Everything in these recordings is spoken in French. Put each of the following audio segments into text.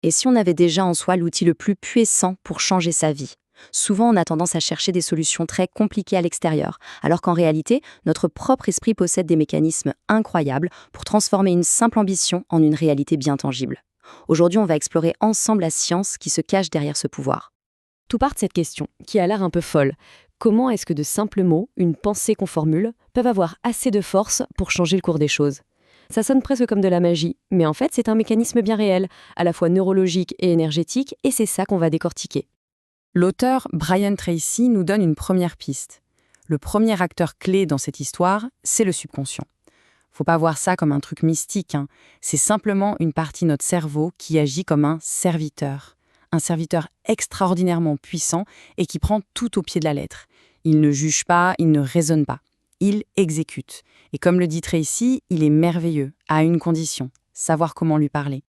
Et si on avait déjà en soi l'outil le plus puissant pour changer sa vie? Souvent, on a tendance à chercher des solutions très compliquées à l'extérieur, alors qu'en réalité, notre propre esprit possède des mécanismes incroyables pour transformer une simple ambition en une réalité bien tangible. Aujourd'hui, on va explorer ensemble la science qui se cache derrière ce pouvoir. Tout part de cette question, qui a l'air un peu folle. Comment est-ce que de simples mots, une pensée qu'on formule, peuvent avoir assez de force pour changer le cours des choses? Ça sonne presque comme de la magie, mais en fait c'est un mécanisme bien réel, à la fois neurologique et énergétique, et c'est ça qu'on va décortiquer. L'auteur Brian Tracy nous donne une première piste. Le premier acteur clé dans cette histoire, c'est le subconscient. Faut pas voir ça comme un truc mystique, hein. C'est simplement une partie de notre cerveau qui agit comme un serviteur. Un serviteur extraordinairement puissant et qui prend tout au pied de la lettre. Il ne juge pas, il ne raisonne pas. Il exécute. Et comme le dit Tracy, il est merveilleux, à une condition, savoir comment lui parler.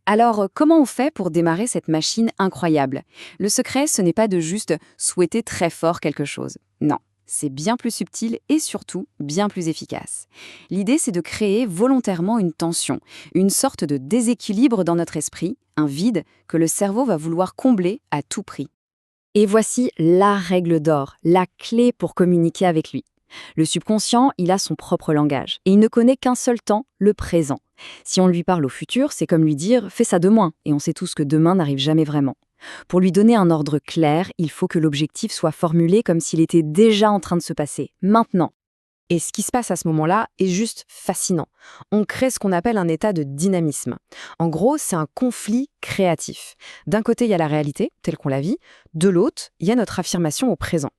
Alors, comment on fait pour démarrer cette machine incroyable? Le secret, ce n'est pas de juste souhaiter très fort quelque chose. Non, c'est bien plus subtil et surtout bien plus efficace. L'idée, c'est de créer volontairement une tension, une sorte de déséquilibre dans notre esprit, un vide que le cerveau va vouloir combler à tout prix. Et voici la règle d'or, la clé pour communiquer avec lui. Le subconscient, il a son propre langage, et il ne connaît qu'un seul temps, le présent. Si on lui parle au futur, c'est comme lui dire « fais ça demain », et on sait tous que demain n'arrive jamais vraiment. Pour lui donner un ordre clair, il faut que l'objectif soit formulé comme s'il était déjà en train de se passer, maintenant. Et ce qui se passe à ce moment-là est juste fascinant. On crée ce qu'on appelle un état de dynamisme. En gros, c'est un conflit créatif. D'un côté, il y a la réalité, telle qu'on la vit. De l'autre, il y a notre affirmation au présent.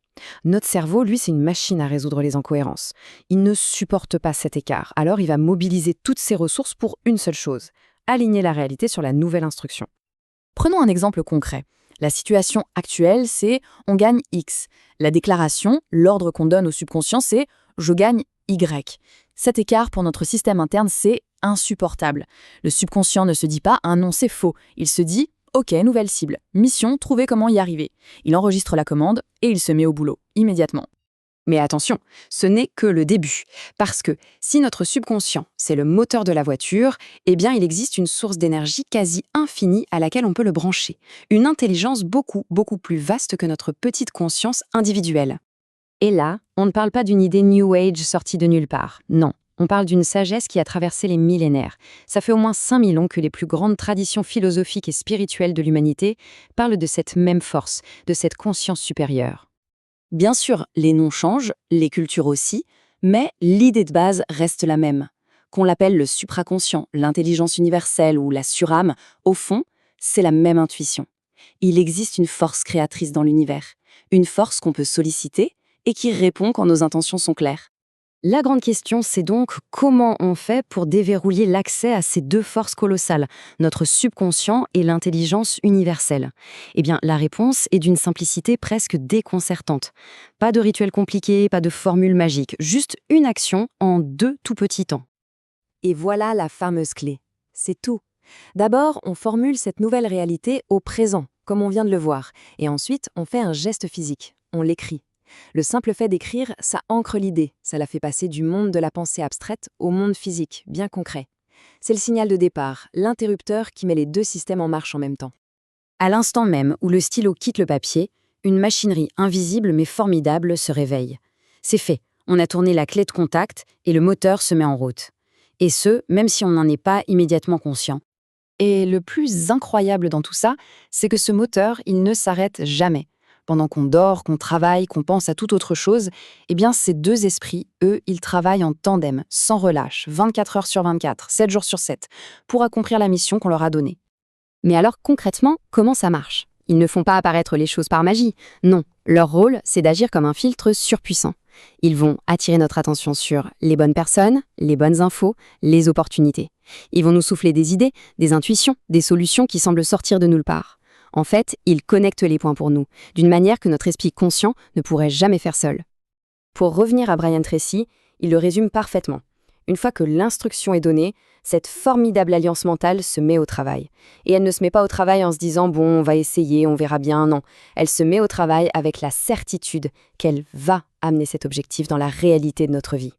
Notre cerveau, lui, c'est une machine à résoudre les incohérences. Il ne supporte pas cet écart, alors il va mobiliser toutes ses ressources pour une seule chose, aligner la réalité sur la nouvelle instruction. Prenons un exemple concret. La situation actuelle, c'est on gagne X. La déclaration, l'ordre qu'on donne au subconscient, c'est je gagne Y. Cet écart pour notre système interne, c'est insupportable. Le subconscient ne se dit pas un non, c'est faux. Il se dit ok, nouvelle cible, mission, trouver comment y arriver. Il enregistre la commande et il se met au boulot, immédiatement. Mais attention, ce n'est que le début. Parce que si notre subconscient, c'est le moteur de la voiture, eh bien il existe une source d'énergie quasi infinie à laquelle on peut le brancher. Une intelligence beaucoup, beaucoup plus vaste que notre petite conscience individuelle. Et là, on ne parle pas d'une idée New Age sortie de nulle part. Non, on parle d'une sagesse qui a traversé les millénaires. Ça fait au moins 5000 ans que les plus grandes traditions philosophiques et spirituelles de l'humanité parlent de cette même force, de cette conscience supérieure. Bien sûr, les noms changent, les cultures aussi, mais l'idée de base reste la même. Qu'on l'appelle le supraconscient, l'intelligence universelle ou la surâme, au fond, c'est la même intuition. Il existe une force créatrice dans l'univers, une force qu'on peut solliciter et qui répond quand nos intentions sont claires. La grande question, c'est donc comment on fait pour déverrouiller l'accès à ces deux forces colossales, notre subconscient et l'intelligence universelle? Eh bien, la réponse est d'une simplicité presque déconcertante. Pas de rituel compliqué, pas de formule magique, juste une action en 2 tout petits temps. Et voilà la fameuse clé. C'est tout. D'abord, on formule cette nouvelle réalité au présent, comme on vient de le voir, et ensuite, on fait un geste physique, on l'écrit. Le simple fait d'écrire, ça ancre l'idée, ça la fait passer du monde de la pensée abstraite au monde physique, bien concret. C'est le signal de départ, l'interrupteur qui met les deux systèmes en marche en même temps. À l'instant même où le stylo quitte le papier, une machinerie invisible mais formidable se réveille. C'est fait, on a tourné la clé de contact et le moteur se met en route. Et ce, même si on n'en est pas immédiatement conscient. Et le plus incroyable dans tout ça, c'est que ce moteur, il ne s'arrête jamais. Pendant qu'on dort, qu'on travaille, qu'on pense à toute autre chose, eh bien ces deux esprits, eux, ils travaillent en tandem, sans relâche, 24 heures sur 24, 7 jours sur 7, pour accomplir la mission qu'on leur a donnée. Mais alors concrètement, comment ça marche? Ils ne font pas apparaître les choses par magie. Non, leur rôle, c'est d'agir comme un filtre surpuissant. Ils vont attirer notre attention sur les bonnes personnes, les bonnes infos, les opportunités. Ils vont nous souffler des idées, des intuitions, des solutions qui semblent sortir de nulle part. En fait, ils connectent les points pour nous, d'une manière que notre esprit conscient ne pourrait jamais faire seul. Pour revenir à Brian Tracy, il le résume parfaitement. Une fois que l'instruction est donnée, cette formidable alliance mentale se met au travail. Et elle ne se met pas au travail en se disant « bon, on va essayer, on verra bien », non. Elle se met au travail avec la certitude qu'elle va amener cet objectif dans la réalité de notre vie.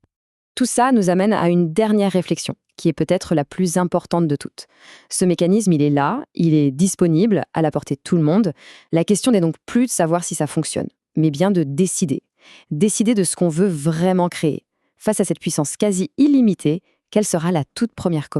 Tout ça nous amène à une dernière réflexion, qui est peut-être la plus importante de toutes. Ce mécanisme, il est là, il est disponible, à la portée de tout le monde. La question n'est donc plus de savoir si ça fonctionne, mais bien de décider. Décider de ce qu'on veut vraiment créer. Face à cette puissance quasi illimitée, quelle sera la toute première commande ?